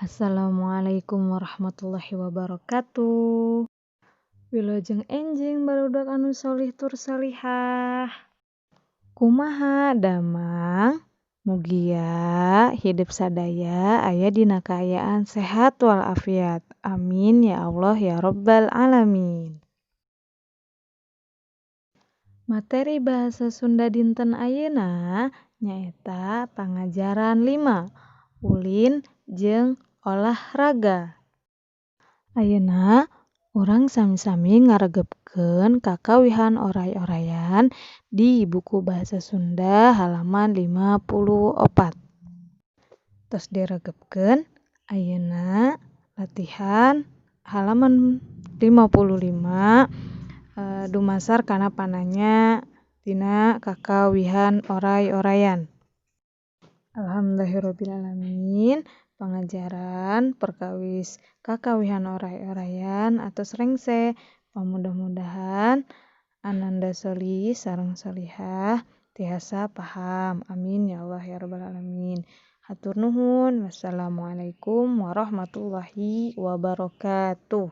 Assalamualaikum warahmatullahi wabarakatuh. Wilujeng enjing barudak anu solih tur solihah. Kumaha damang? Mugia hidup sadaya aya dina kaayaan sehat walafiat. Amin ya Allah ya rabbal alamin. Materi bahasa Sunda dinten ayeuna nyaeta pangajaran 5. Ulin jeung olahraga. Ayeuna urang sami-sami ngaregepkeun kakawihan oray-orayan di buku bahasa Sunda halaman 54. Tos diregepkeun ayeuna latihan halaman 55 dumasar kana pananya dina kakawihan oray-orayan. Alhamdulillahirrabbilalamin. Pangajaran perkawis kakawihan oray-orayan atos rengse. Mudah-mudahan ananda solih sareng solihah tiasa paham. Amin ya Allah ya rabbal alamin. Hatur nuhun. Wassalamualaikum warahmatullahi wabarakatuh.